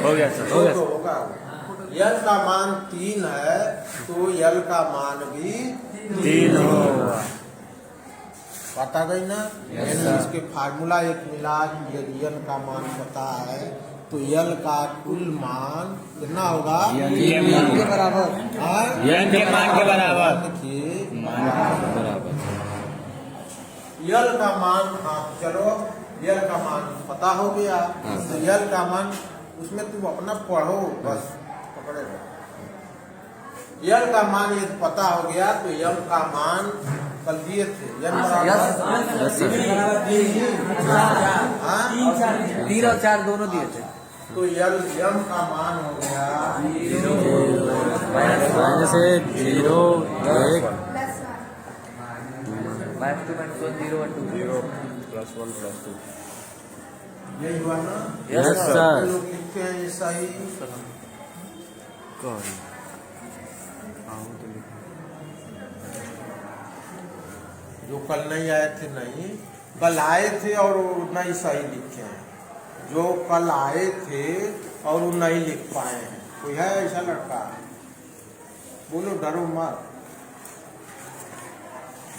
हो गया सर, हो दो गया तो होगा। यल का मान 3 है तो यल का मान भी 3 होगा। पता गई ना। Yes, यानी sir. इसके फार्मूला एक मिला कि यदि यल का मान पता है तो यल का कुल मान कितना होगा? यल के बराबर। हाँ? यल के मान के बराबर। यल के मान के बराबर। यल का मान, हाँ चलो यल का मान पता हो गया। हाँ। तो यल का मान उसमें तुम अपना पढ़ो बस, पकड़े रहो। यल का मान यदि पता हो गया तो यल का मान कल दिए थे यल बराबर यस सर। 3 और 4 दोनों दिए थे। तो यल यम का मान हो गया माइनस 0 1 -2 +1 +2। यही हुआ ना। Yes sir. लोग लिखते हैं ये सही। जो कल नहीं आए थे नहीं, कल आए थे और वो नहीं सही लिखे हैं। जो कल आए थे और वो नहीं लिख पाए हैं। कोई है ऐसा लड़का? बोलो, डरो मत।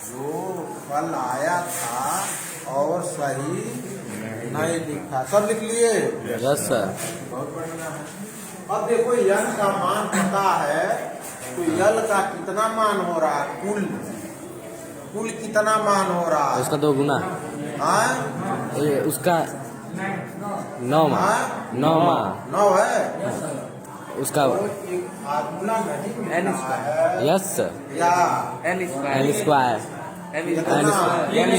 जो कल आया था और सही नहीं लिखा, सब लिख लिए? Yes sir. बहुत बढ़िया है। अब देखो यल का मान पता है तो यल का कितना मान हो रहा है? कुल कितना मान हो रहा है? उसका 2 गुना। हाँ? ये उसका 9 मा हाँ? 9 मा 9 है। उसका। तो एक फार्मूला नहीं मिला है यस सर। या एल स्क्वायर यल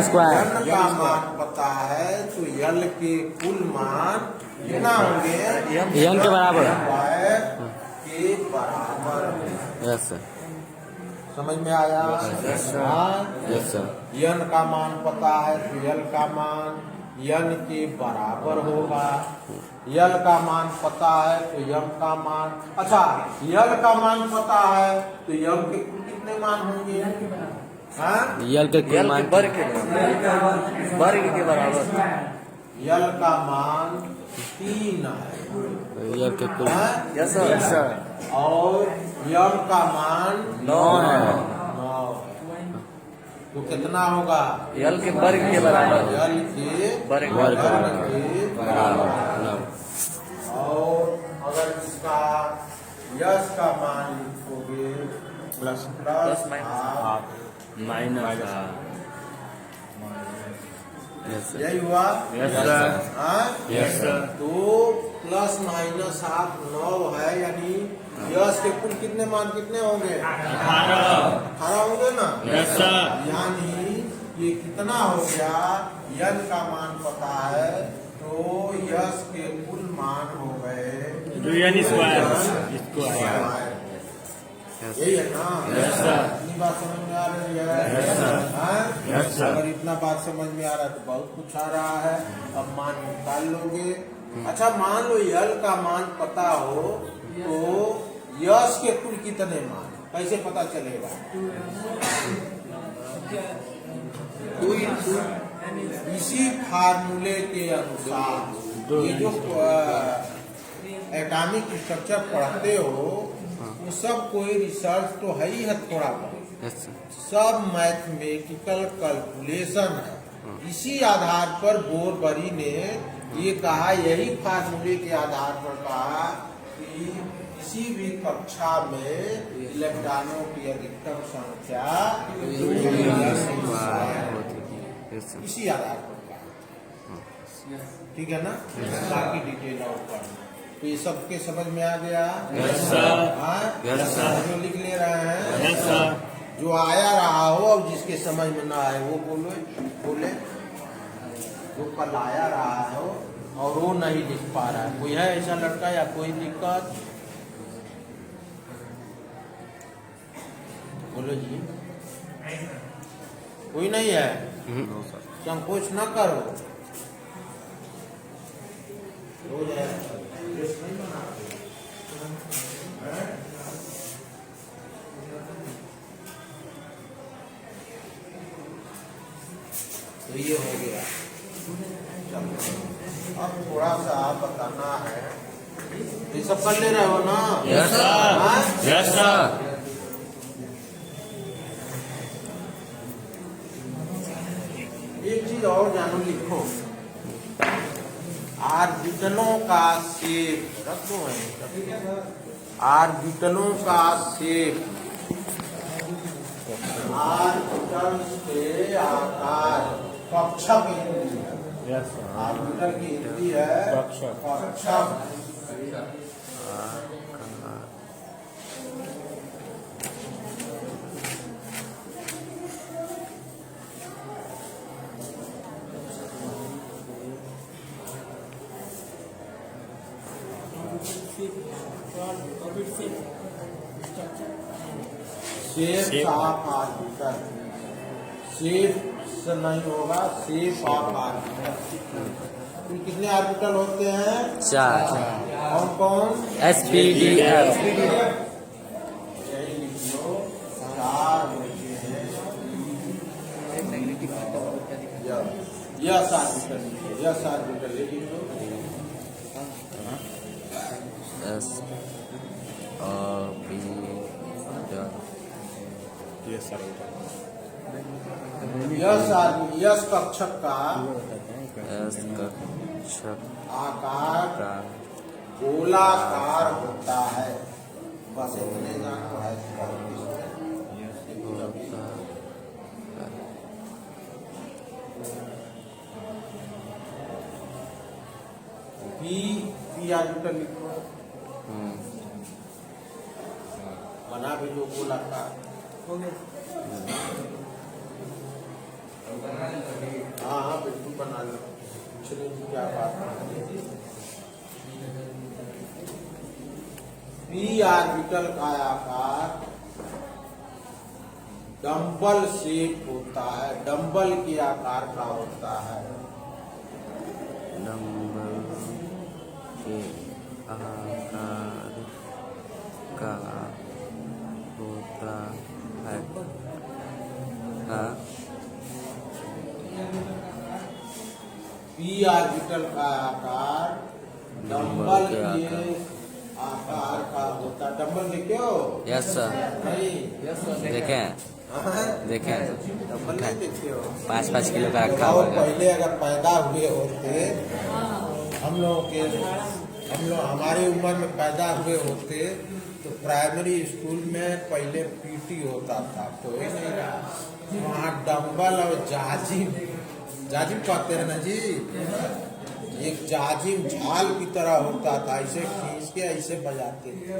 स्क्वायर। का मान पता है तो यल के कुल मान कितना होंगे? एन के बराबर। स्क्वायर के बराबर। Yes sir. समझ में आया? हाँ? Yes sir. यन का मान पता है तो यल का मान यन के बराबर होगा। यल का मान पता है तो यम का मान, अच्छा यल का मान पता है तो यम के कुल कितने मान होंगे? हाँ? यल के कुल मान वर्ग के बराबर। यल का मान 3 है। यल के कुल। हाँ? Yes sir. और यम का मान 9 है। 9। तो कितना होगा? यल के वर्ग के बराबर। यल के वर्ग वर्ग के बराबर। और अगर इसका यश का मान लिखोगे plus half minus. Yes sir. यही हुआ। Yes sir. हाँ? Yes sir. तो प्लस माइनस हाफ 9 है, यानी यश के कुल कितने मान कितने होंगे? 18 होंगे ना। Yes sir. यानी ये कितना हो गया? यन का मान पता है तो यश के कुल मान हो गए यन स्क्वायर। यही है ना। Yes sir. इतनी बात समझ में आ रही है? Yes sir. हाँ? Yes sir. अगर इतना बात समझ में आ रहा है तो बहुत कुछ आ रहा है। अब मान निकाल लोगे। अच्छा मान लो यल का मान पता हो तो यश के कुल कितने मान, कैसे पता चलेगा? इसी फार्मूले के अनुसार ये जो एटॉमिक स्ट्रक्चर पढ़ते हो वो सब कोई रिसर्च तो है ही है, थोड़ा बहुत यस सर। सब मैथमेटिकल कैलकुलेशन है। इसी आधार पर बोरबरी ने ये कहा, यही फार्मूले के आधार पर कहा कि किसी भी कक्षा में इलेक्ट्रॉनों की अधिकतम संख्या इसी आधार पर कहा। ठीक है ना। बाकी डिटेल और पढ़ना। तो ये सबके समझ में आ गया? Yes sir. हाँ? Yes sir. जो लिख ले रहे हैं यस सर। जो आया रहा हो, अब जिसके समझ में ना आए वो बोले। जो कल आया रहा हो और वो नहीं लिख पा रहा है, कोई है ऐसा लड़का या कोई दिक्कत? बोलो जी। कोई नहीं है? संकोच न करो। हो जाएगा। तो ये हो गया। चलो अब थोड़ा सा बताना है ये सब कर ले रहे हो ना? यस सर हाँ? यस सर एक चीज और जानो, लिखो ऑर्बिटलों का शेप रख दो है। ऑर्बिटलों का शेप, ऑर्बिटल के आकार, कक्षक हिंदी है। यस सर ऑर्बिटल की हिंदी है कक्षक। कक्षक। शेप ऑफ ऑर्बिटल, शेप से नहीं होगा, शेप ऑफ ऑर्बिटल। कितने ऑर्बिटल होते हैं? 4 कौन कौन? SPDF यही लिख लो, 4 होते हैं। यस ऑर्बिटल, यस ऑर्बिटल लिख लो। S और B यस सर यस कक्षक का S कक्षक आकार का गोलाकार होता है। बस इतने जानो है। पी ऑर्बिटल लिखो, बना भी जो गोलाकार। हाँ हाँ बिल्कुल बना लो, चलिए क्या बात है। पी ऑर्बिटल का आकार डंबल शेप होता है, डंबल के आकार का होता है। नंबर के आकार का होता है। हाँ पी ऑर्बिटल का आकार डंबल के आकार का होता है। डंबल देखे हो? यस सर नहीं देखें हाँ? देखें डंबल नहीं देखे हो? 5-5 किलो का रखा और हुआ है। पहले अगर पैदा हुए होते, हम लोग हमारी उम्र में पैदा हुए होते तो प्राइमरी स्कूल में पहले पीटी होता था, तो ही नहीं रहा। वहाँ डंबल और जाजिम कहते हैं ना जी, एक जाजिम झाल की तरह होता था, ऐसे खींच के ऐसे बजाते थे।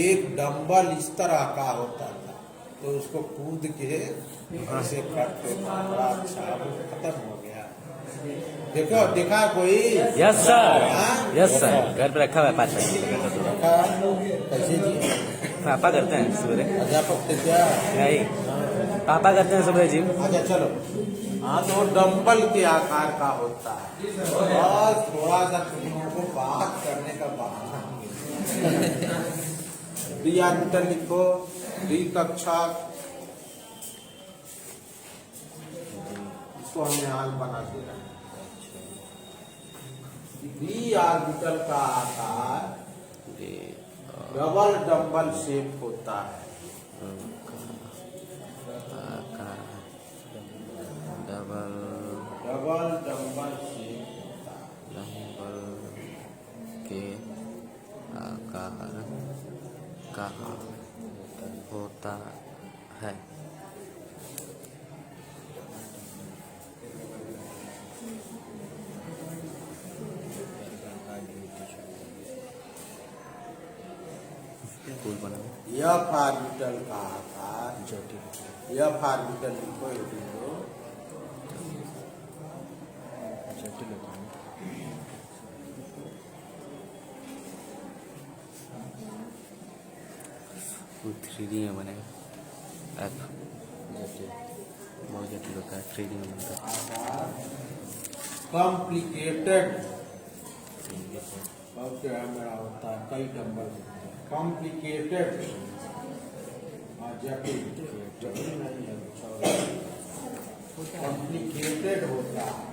एक डंबल इस तरह का होता था, तो उसको कूद के ऐसे करते थे। बड़ा अच्छा, वो खत्म हो गया। देखो देखा कोई? यस सर हाँ? यस सर घर पे रखा हुआ है 5-5 किलो का दूध। देखा? कैसे जी? पापा करते हैं सुबह। अध्यापक थे क्या? नहीं पापा करते हैं सुबह जिम। अच्छा चलो। हाँ तो डंबल के आकार का होता है। बस थोड़ा सा तुम लोगों को बात करने का बहाना मिला। डी ऑर्बिटल लिखो, डी कक्षक, इसको हमने हाल बना दिया। डी ऑर्बिटल का आकार डबल डंबल शेप होता है। डबल डंबल शेप होता है। डंबल के आकार का होता है। एफ ऑर्बिटल का आकार, एफ ऑर्बिटल लिखो, वो 3D में बनेगा। एफ बहुत जटिल होता है, 3D में बनता है। कॉम्प्लिकेटेड मेरा होता है, कई डंबल होते हैं। कॉम्प्लिकेटेड जटिल नहीं है, कॉम्प्लिकेटेड होता है।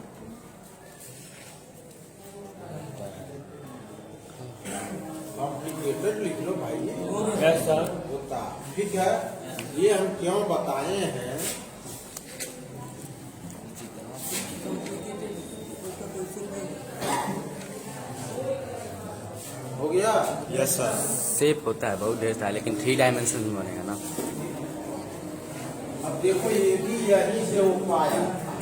इंडिकेटर लिख लो भाई। Yes sir. होता ठीक है। ये हम क्यों बताए हैं? हो गया। Yes sir. शेप होता है बहुत ढेर सारा, लेकिन 3 डायमेंशन में बनेगा ना। अब देखो ये भी यही से हो पाया था,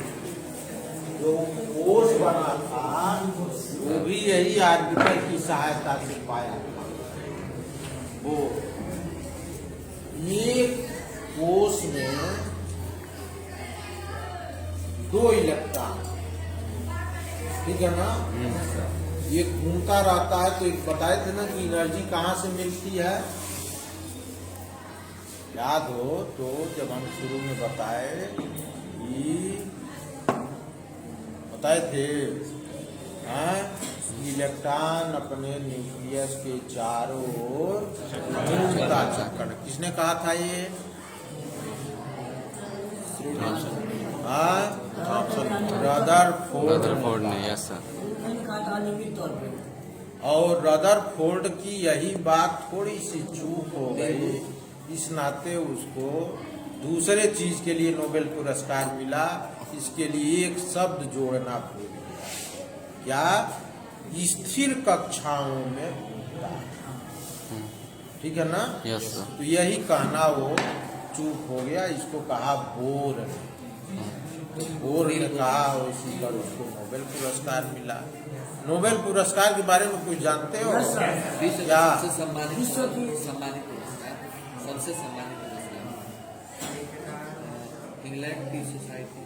जो कोष बना था वो भी यही आर्बिटर की सहायता से पाया था। वो एक कोष में 2 इलेक्ट्रॉन, ठीक है ना? ये घूमता रहता है। तो एक बताए थे ना कि एनर्जी कहाँ से मिलती है, याद हो तो जब हम शुरू में बताए थे इलेक्ट्रॉन अपने न्यूक्लियस के चारों ओर घूमता चक्कर। किसने कहा था ये? रदरफोर्ड ने। Yes sir. और रदरफोर्ड की यही बात थोड़ी सी चूक हो गई, इस नाते उसको दूसरे चीज के लिए नोबेल पुरस्कार मिला। इसके लिए एक शब्द जोड़ना भूल गया, क्या? स्थिर कक्षाओं में घूमता है। ठीक है ना? Yes sir. तो यही कहना वो चूक हो गया। इसको कहा बोर ने। बोर ने कहा, उसी पर उसको नोबेल पुरस्कार मिला। नोबेल पुरस्कार के बारे में कुछ जानते हो क्या? सबसे सम्मानित पुरस्कार इंग्लैंड की सोसाइटी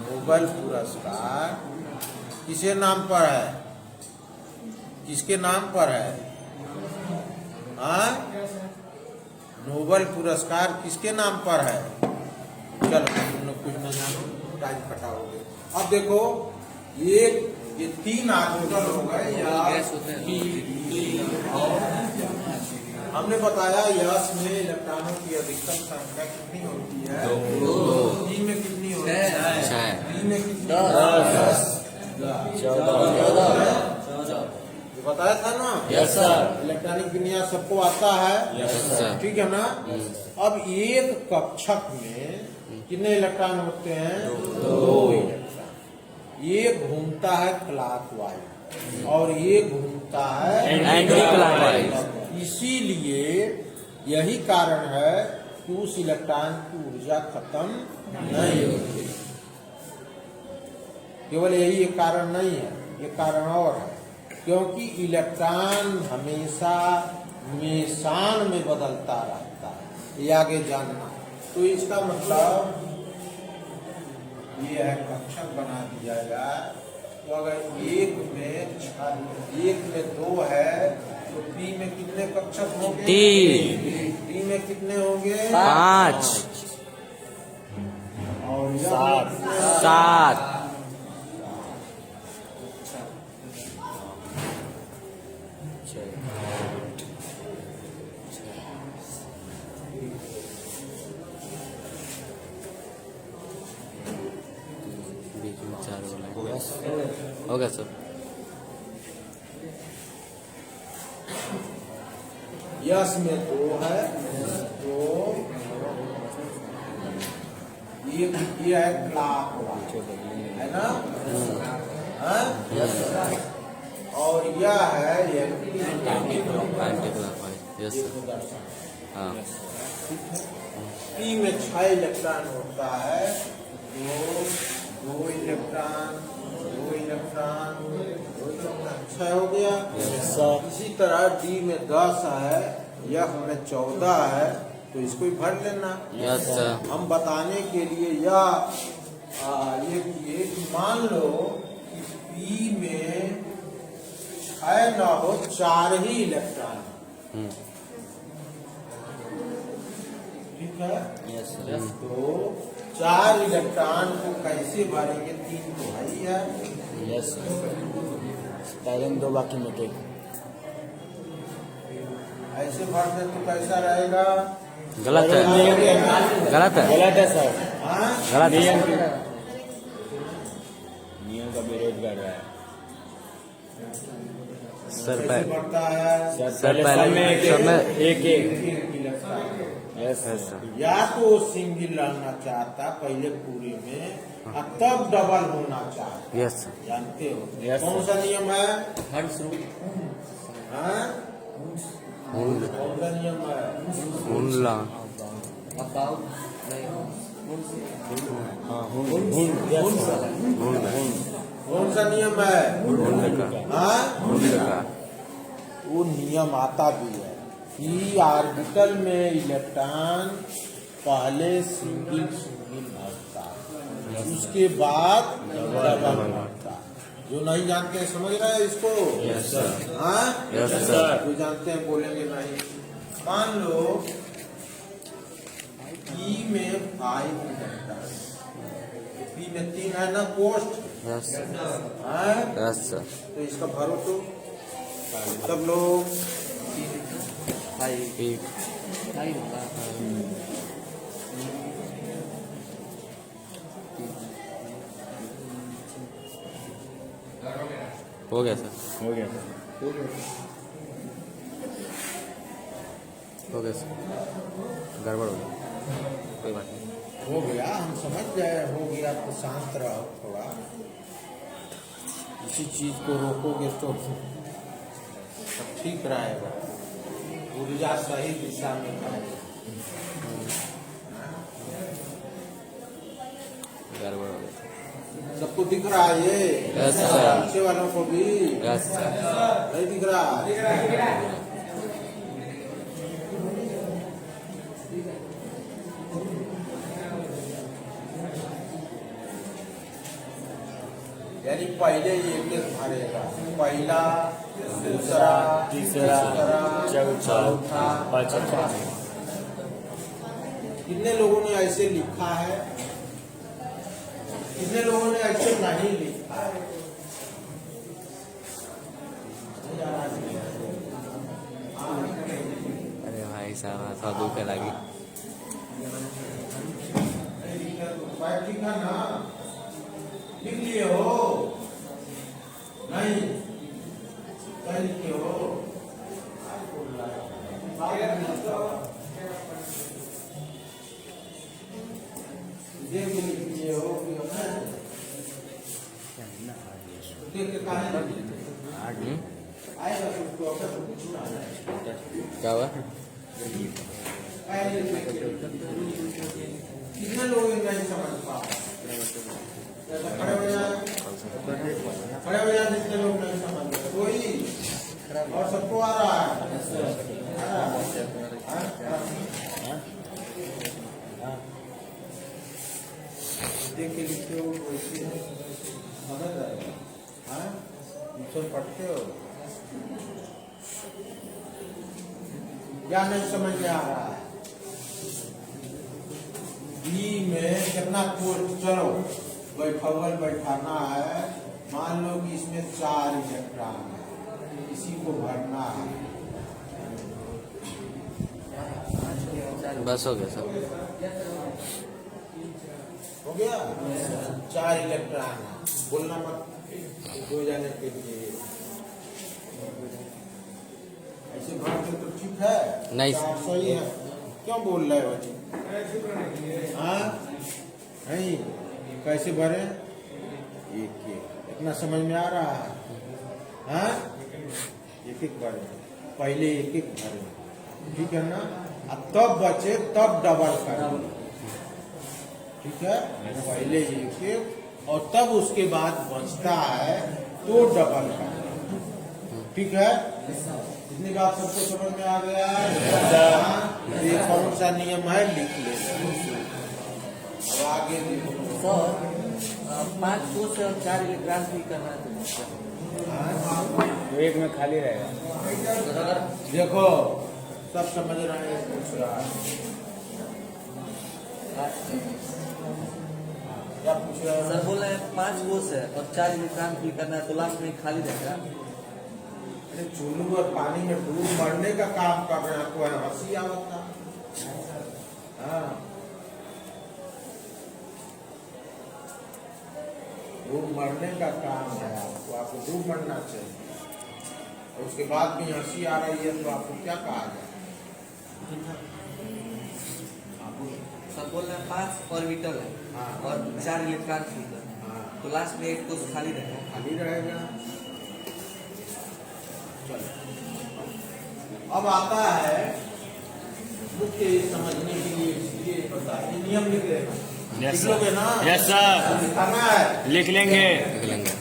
नोबेल पुरस्कार किसके नाम पर है? किसके नाम पर है? नोबेल पुरस्कार किसके नाम पर है? चलो तुम लोग कुछ न जानो, टाइम कटाओगे। अब देखो ये 3 आर्बिटल हो गए। हमने बताया यश में इलेक्ट्रॉनों की अधिकतम संख्या कितनी होती है? 2। डी में कितनी होती है? 6। डी में कितनी? 10। 14। ये बताया था ना? Yes sir. इलेक्ट्रॉनिक विन्यास सबको आता है। Yes sir. ठीक है ना? अब एक कक्षक में कितने इलेक्ट्रॉन होते हैं? 2 इलेक्ट्रॉन। ये घूमता है क्लॉकवाइज और ये घूमता है एंटी क्लॉकवाइज। इसीलिए यही कारण है कि उस इलेक्ट्रॉन की ऊर्जा खत्म नहीं होती। केवल यही एक कारण नहीं है, एक कारण और है, क्योंकि इलेक्ट्रॉन हमेशा मेसान में बदलता रहता है। ये आगे जानना। तो इसका मतलब ये है कक्षक बना दिया जाए। तो अगर एक में 2 है तो पी में कितने कक्षक होंगे? 3। डी में कितने होंगे? 5। और 7। हो गया सर। यस में 2 है तो ये है क्लॉक, है ना? और यह है एंटी क्लॉकवाइज। Yes sir. हाँ। पी में 6 इलेक्ट्रॉन होता है। 2 इलेक्ट्रॉन 6 हो गया। इसी तरह डी में 10 है, एफ में 14 है, तो इसको ही भर लेना। Yes sir. हम बताने के लिए ये कि मान लो कि पी में 6 ना हो, 4 ही इलेक्ट्रॉन, ठीक है? यस तो 4 इलेक्ट्रॉन को कैसे भरेंगे? 3 तो है ही है। यस पहले 2 बाकी मिटे। ऐसे भर दे तो कैसा रहेगा? गलत है। गलत है। गलत है सर। हाँ? गलत है। नियम का विरोध सर कैसे बढ़ता है? सर पहले सब में एक एक ही लगता है। यस यस सर या तो वो सिंगल रहना चाहता पहले पूरे में और तब डबल होना चाहता, यस सर जानते हो? Yes, कौन सा नियम है? हाँ? हुन कौन सा नियम है? हुनला हुन कौन सा नियम है? हुन का हाँ? हुन का वो नियम आता भी है कि ऑर्बिटल में इलेक्ट्रॉन पहले सिंगल भरता है, उसके बाद डबल भरता है। जो नहीं जानते हैं समझ रहे हैं इसको? यस सर हाँ? यस सर जो जानते हैं बोलेंगे नहीं। मान लो ई में 5 इलेक्ट्रॉन, पी में 3 है ना पोस्ट, यस सर हाँ? यस सर तो इसका भरो तो सब लोग एक हो गया सर हो गया हो गया सर गड़बड़ हो गया कोई बात नहीं हो गया, हम समझ गए। हो गया तो शांत रहो थोड़ा, इसी चीज को रोकोगे तो सब ठीक रहेगा, ऊर्जा सही दिशा में जाएगी। गड़बड़ हो गया सबको दिख रहा है ये? यस सर पीछे वालों को भी यस सर नहीं दिख रहा? यानी पहले एक एक भरेगा, पहला, दूसरा, तीसरा, चौथा, पांचवा। कितने लोगों ने ऐसे लिखा है? कितने लोगों ने ऐसे नहीं लिखा है? अरे भाई साहब थोड़ा दुख लगी ठीक है ना? लिख लिए हो? नहीं क्या लिखे हो? देख के लिख लिए हो कि देख के कहा आएगा तो उसको अगर पूछना है क्या हुआ कितने लोग नहीं समझ पा खड़े हो जाए, खड़े हो जाए। जितने लोग नहीं समझ रहे कोई और सबको आ रहा है? देख के लिखते हो वैसे समझ आएगा। हाँ, सब पढ़ते हो या नहीं समझ में आ रहा है? बी में कितना पोस्ट, चलो बैठल बैठाना है। मान लो कि इसमें 4 इलेक्ट्रॉन है, इसी को भरना है। बस हो गया सब हो गया? 4 इलेक्ट्रॉन है, बोलना मत 2 जाने के लिए। ऐसे भरते तो ठीक है, नहीं। 4 सही है। क्यों बोल रहे हो जी? हाँ नहीं, कैसे भरे? एक एक, इतना समझ में आ रहा है? हाँ, एक एक भरे, पहले एक एक भरे, ठीक है ना? अब तब बचे तब डबल करें, ठीक है? पहले एक एक और तब उसके बाद बचता है तो डबल करें, ठीक है? इतनी बात सबको समझ में आ गया? ये कौन सा नियम है लिख ले। अब आगे देखो। सर 5 को से और 4 इलेक्ट्रॉन भी करना है तो एक में खाली रहेगा। देखो सब समझ रहे हैं, पूछ रहा है क्या पूछ रहे सर हैं? बोल रहे हैं 5 को से और 4 इलेक्ट्रॉन भी करना है तो लास्ट में खाली रहेगा। अरे चुल्लू और पानी में डूब मरने का काम कर रहे हैं, आपको हंसी आवता? हाँ, डूब मरने का काम है आपको, आपको डूब मरना चाहिए। उसके बाद भी हंसी आ रही है तो आपको क्या कहा जाए? सर बोल रहे हैं 5 ऑर्बिटल है हाँ। और 4 इलेक्ट्रॉन फ्री है, हाँ, तो लास्ट में एक कोष खाली रहेगा। खाली रहेगा। चलो अब आता है मुख्य समझने के लिए, इसलिए बताइए नियम लिख लेना। Yes, लिख sir. लोगे ना? Yes, sir. लिखाना है। लिख लेंगे। देख लेंगे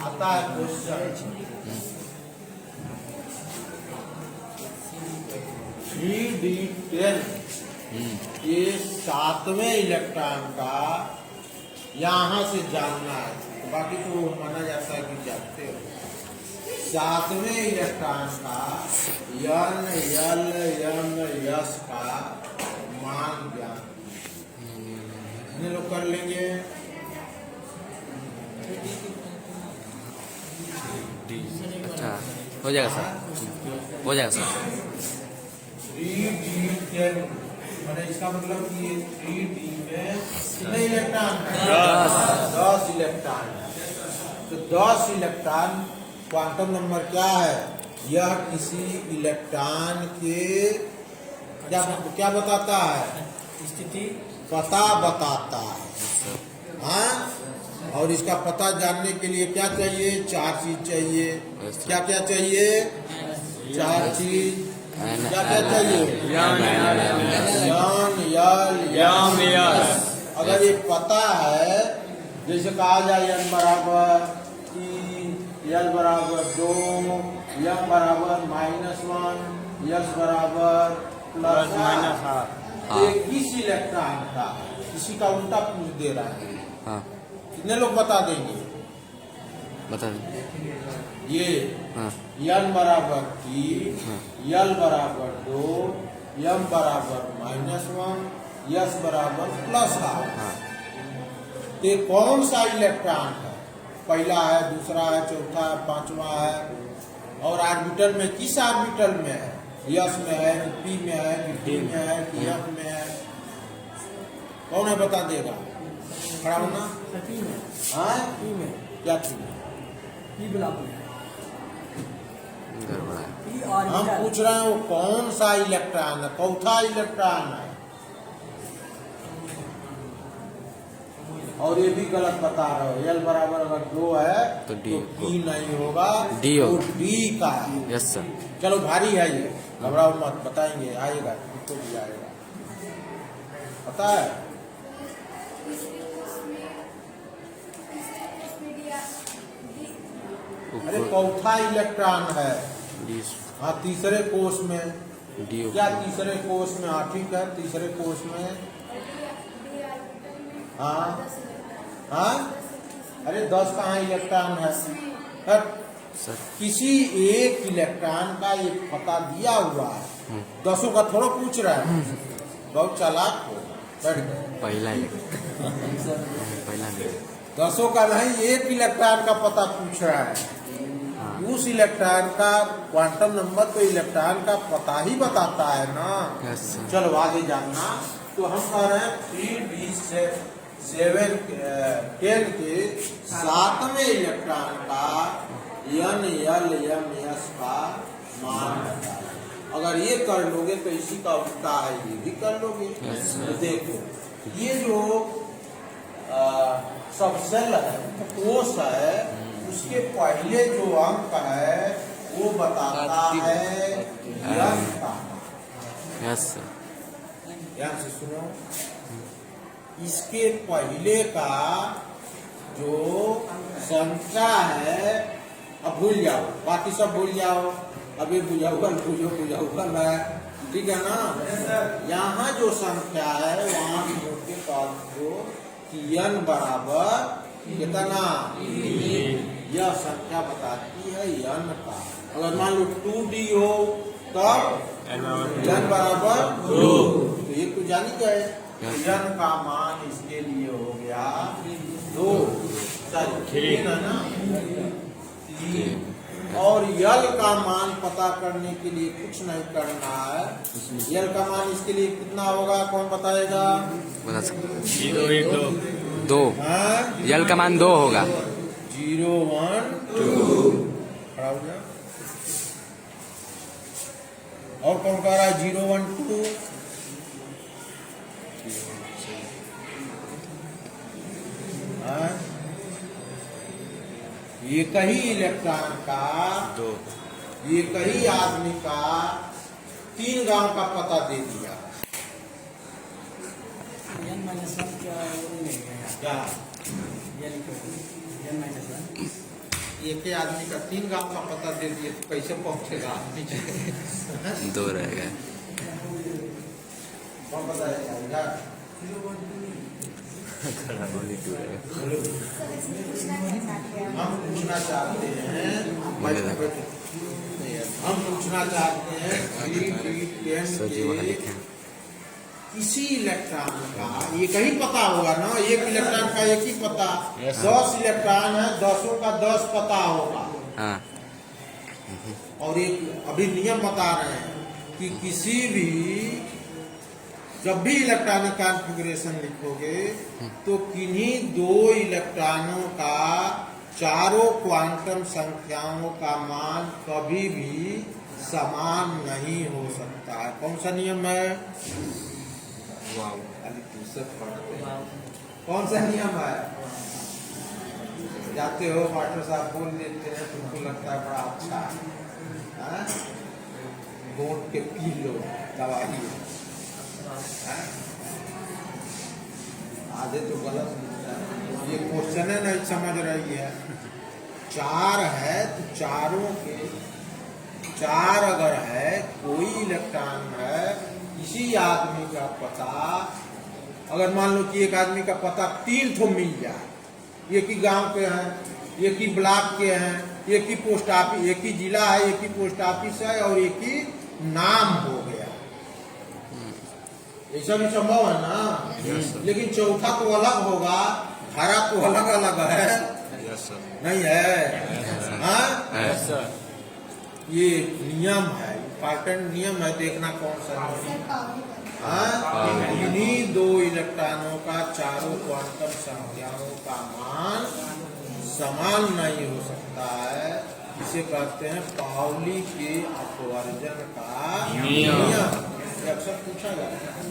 आता है क्वेश्चन 3d10 ये 7वें इलेक्ट्रॉन का यहाँ से जानना है, बाकी तो माना जाता है कि जानते हो। 7वें इलेक्ट्रॉन का यन यल यम यस का मान ज्ञान ये लोग कर लेंगे। अच्छा हो जाएगा सर, हो जाएगा सर। 3d10 मैंने इसका मतलब कि ये 3d में कितने इलेक्ट्रॉन है? 10 इलेक्ट्रॉन है। तो 10 इलेक्ट्रॉन क्वांटम नंबर क्या है? यह किसी इलेक्ट्रॉन के क्या क्या बताता है? स्थिति पता बताता है। हाँ, और इसका पता जानने के लिए क्या चाहिए? 4 चीज चाहिए। क्या क्या चाहिए? 4 चीज। क्या क्या चाहिए? यन यल यम यस। अगर ये पता है, जैसे कहा जाए यन बराबर 3, यल बराबर 2, यम बराबर -1, यस बराबर +- ये किस इलेक्ट्रॉन का? किसी का उल्टा पूछ दे रहा है। हाँ कितने लोग बता देंगे? बता दें। ये हाँ यन बराबर 3, हाँ। यल बराबर 2, यम बराबर -1, यस बराबर +1। हाँ तो ये कौन सा इलेक्ट्रॉन है? पहला है, दूसरा है, चौथा है, 5वां है। और ऑर्बिटल में किस ऑर्बिटल में है? यस में है कि पी में है कि डी में है कि एफ में है? कौन है बता देगा? खड़ा होना। हाँ क्या थी? गड़बड़ा है। हम पूछ रहे हैं वो कौन सा इलेक्ट्रॉन है? चौथा इलेक्ट्रॉन है। और ये भी गलत बता रहे हो। एल बराबर अगर 2 है तो डी डी नहीं होगा, डी तो होगा। डी का है। Yes sir. चलो भारी है ये, घबराओ मत, बताएंगे, आएगा, इसको भी आएगा। पता है? अरे चौथा इलेक्ट्रॉन है। डी हाँ, तीसरे कोष में। डी क्या तीसरे कोष में? हाँ ठीक है, तीसरे कोष में। हाँ हाँ, अरे 10 कहाँ इलेक्ट्रॉन है? सर किसी एक इलेक्ट्रॉन का ये पता दिया हुआ है, 10 का थोड़ा पूछ रहा है। बहुत चालाक हो, बैठ गए। पहला पहला नहीं। 10 का नहीं, एक इलेक्ट्रॉन का पता पूछ रहा है। उस इलेक्ट्रॉन का क्वांटम नंबर तो इलेक्ट्रॉन का पता ही बताता है ना। Yes sir. चलो आगे जानना। तो हम कह रहे हैं 3d10 के 7वें इलेक्ट्रॉन का यन यल यम यस का मान बताओ। अगर ये कर लोगे तो इसी का उल्टा है, ये भी कर लोगे। तो देखो, ये जो सब सेल है, कोष है, उसके पहले जो अंक है वो बताता है यन का। Yes sir. ध्यान से सुनो, इसके पहले का जो संख्या है, अब भूल जाओ, बाकी सब भूल जाओ। अभी बुझाऊगल है, ठीक है ना? यहाँ जो संख्या है वहाँ के पास को n बराबर कितना, यह संख्या बताती है n का। अगर मान लो 2d हो तब n बराबर 2, तो ये तो जान ही गए। n का मान इसके लिए हो गया 2, 3 है ना, 3 और यल का मान पता करने के लिए कुछ नहीं करना है। यल का मान इसके लिए कितना होगा, कौन बताएगा? बता सकते 0 1 2 दो। हाँ? यल का मान 2 होगा। 0 1 2 खड़ा हो जाओ। और कौन कह रहा है 0 1 2? हाँ? एक ही इलेक्ट्रॉन का, एक ही आदमी का 3 गांव का पता दे दिया। क्या एक ही आदमी का 3 गांव का पता दे दिए तो कैसे पहुंचेगा आदमी? 2 रहेगा। कौन बताएगा इधर? हम पूछना चाहते हैं, हम पूछना चाहते हैं सर जी वहाँ लिखे हैं। किसी इलेक्ट्रॉन का एक ही पता होगा ना, एक इलेक्ट्रॉन का एक ही पता। 10 इलेक्ट्रॉन है, 10 का 10 पता होगा। हाँ। और एक अभी नियम बता रहे हैं कि किसी भी, जब भी इलेक्ट्रॉनिक कॉन्फ़िगरेशन लिखोगे तो किन्हीं 2 इलेक्ट्रॉनों का चारों क्वांटम संख्याओं का मान कभी भी समान नहीं हो सकता है। कौन सा नियम है? कौन सा नियम है? जाते हो मास्टर साहब बोल देते हैं, तुमको लगता है बड़ा अच्छा है, घोट के पी लो दवाई। आधे तो गलत ये क्वेश्चन है, नहीं समझ रही है। 4 है तो चारों के 4 अगर है, कोई इलेक्ट्रॉन है, किसी आदमी का पता, अगर मान लो कि एक आदमी का पता 3 ठो मिल जाए, एक ही गांव के हैं, एक ही ब्लॉक के हैं, एक ही पोस्ट ऑफिस, एक ही जिला है, एक ही पोस्ट ऑफिस है और एक ही नाम हो गया, ऐसा भी संभव है ना। लेकिन चौथा तो अलग होगा, धारा तो अलग अलग है, नहीं है? हाँ? ये नियम है, इम्पोर्टेंट नियम है, देखना कौन सा नियम। इन्हीं 2 इलेक्ट्रॉनों का चारों क्वांटम संख्याओं का मान समान नहीं हो सकता है। इसे कहते हैं पाउली के अपवर्जन का नियम। ये अक्सर पूछा जाता है,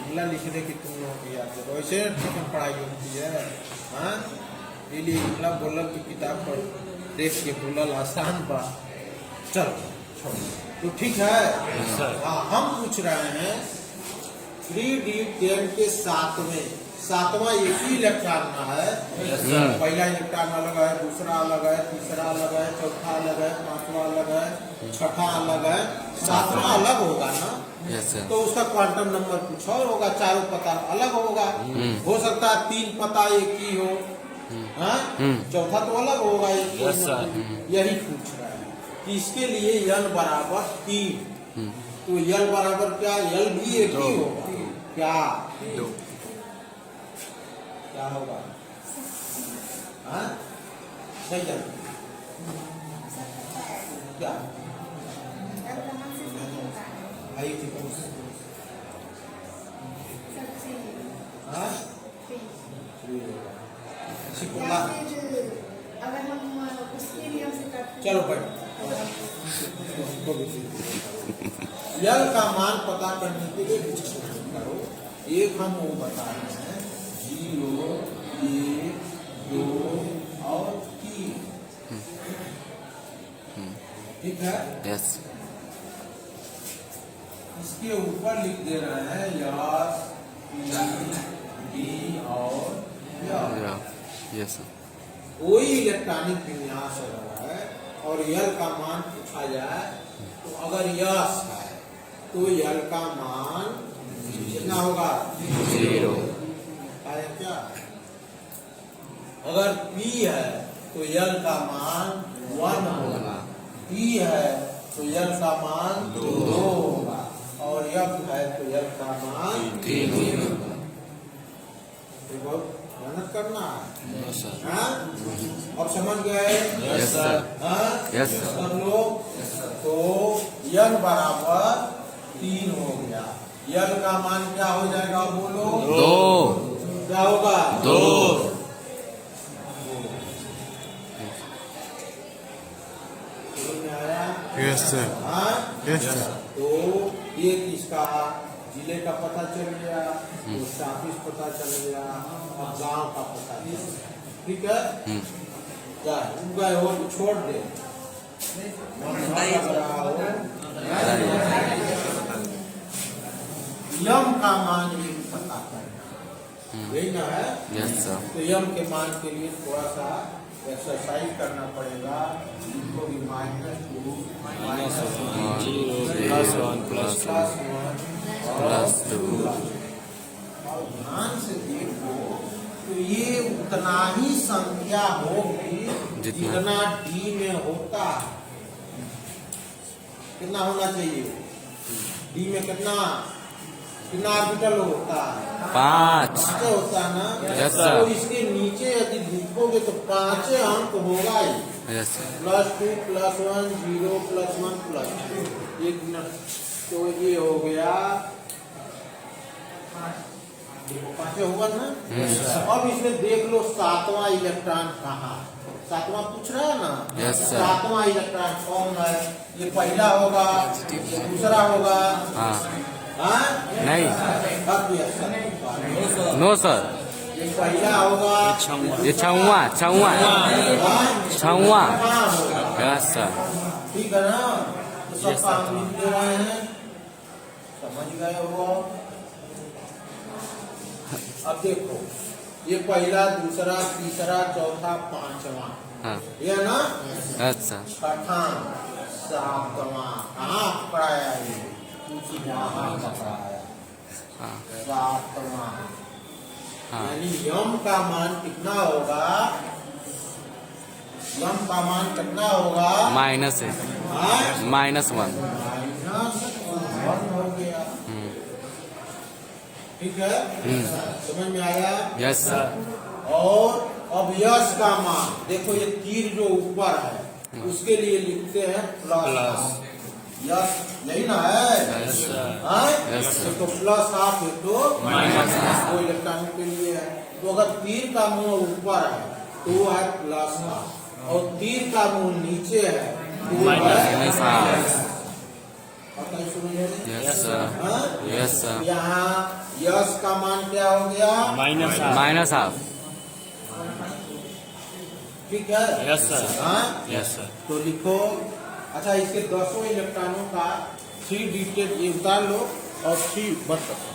मिला लिखने की तुम लोगों की याद है, वैसे पढ़ाई होती है। हाँ, इसलिए मिला बोलल की किताब पर देख के बोलल आसान बात। चलो तो ठीक है। हाँ, हम पूछ रहे हैं 3D10 के 7वां एक ही इलेक्ट्रॉन है। पहला इलेक्ट्रॉन अलग है, दूसरा अलग है, तीसरा अलग है, चौथा अलग है, 5वां अलग है, 6ठा अलग है, 7वां अलग होगा ना। तो उसका क्वांटम नंबर कुछ और होगा, चारों पता अलग होगा। हो सकता है 3 पता एक ही हो, चौथा तो अलग होगा, एक ही। यही पूछ रहा है कि इसके लिए यल बराबर 3, तो यल बराबर क्या? यल भी एक ही होगा। क्या 2 क्या होगा? हाँ, नहीं जानते क्या? आई थी अगर हम उसके नियम से करते, चलो भाई, यल का मान पता करने के लिए कुछ करो। एक हम वो बता रहे हैं 0 1 2 और 3, ठीक है? यस। इसके ऊपर लिख दे रहे हैं यस, डी और यस। कोई इलेक्ट्रॉनिक विन्यास अगर है और यल का मान पूछा जाए तो अगर यस है तो यल का मान कितना होगा? 0। है क्या? अगर P है तो यल का मान 1 होगा, P है तो यल का मान 2 होगा, और F है तो यल का मान 3 होगा। मेहनत करना है। यस सर हाँ? अब समझ गए? यस सर हाँ? यस सर सब लोग तो n बराबर 3 हो गया। n का मान क्या हो जाएगा बोलो? 2 क्या होगा? 2 समझ में आया? यस सर हाँ? यस सर तो ये किसका जिले का पता चल गया, पोस्ट ऑफिस पता चल गया, और गांव का पता चल गया। ठीक है? क्या गए हो तो छोड़ दे। मन न लग रहा हो, यम का मान ये पता करना, यही ना है? यस सर तो यम के मान के लिए थोड़ा सा एक्सरसाइज करना पड़ेगा। इनको भी -2 +1 +2 और ध्यान से देखो तो ये उतना ही संख्या होगी जितना डी में होता है। कितना होना चाहिए? डी में कितना ऑर्बिटल होता है? 5 पांच होता है ना? Yes, sir. तो इसके नीचे यदि लिखोगे तो 5 अंक होगा ही। Yes sir +2 +1 0 +1 +2। 1 मिनट तो ये हो गया 5 होगा ना? अब इसमें देख लो 7वां इलेक्ट्रॉन कहाँ? 7वां पूछ रहा है ना? Yes, sir. 7वां इलेक्ट्रॉन कौन है? ये पहला होगा, ये दूसरा होगा। हाँ हाँ? नहीं अब ये सर, नो सर ये पहला होगा, ये 6वां हाँ? 6वां हाँ होगा। यस सर ठीक है ना? तो सब काम लिख दे रहे हैं, समझ गए हो? अब देखो ये पहला, दूसरा, तीसरा, चौथा, 5वां, हाँ ये ना? यस सर 6वां, 7वां कहाँ पढ़ाया ये? यहाँ पढ़ाया हाँ 7वां। हाँ यानी यम का मान कितना होगा? यम का मान कितना होगा? माइनस है हाँ? -1 -1 हो गया। ठीक है? समझ में आया? यस सर और अब यश का मान देखो, ये तीर जो ऊपर है उसके लिए लिखते हैं प्लस। यश यही ना है? हाँ? Yes, sir. तो प्लस हाफ है तो माइनस वो इलेक्ट्रॉन के लिए है। तो अगर तीर का मुंह ऊपर है तो वो है प्लस हाफ, और तीर का मुंह नीचे है तो वो है माइनस हाफ। और कहीं सुनिए? यस सर हाँ? यस सर यहाँ यश का मान क्या हो गया? -1/2 ठीक है? यस सर हाँ? यस सर तो लिखो। अच्छा, इसके 10 इलेक्ट्रॉनों का 3 डिजिट ये उतार लो और 3 बच सकते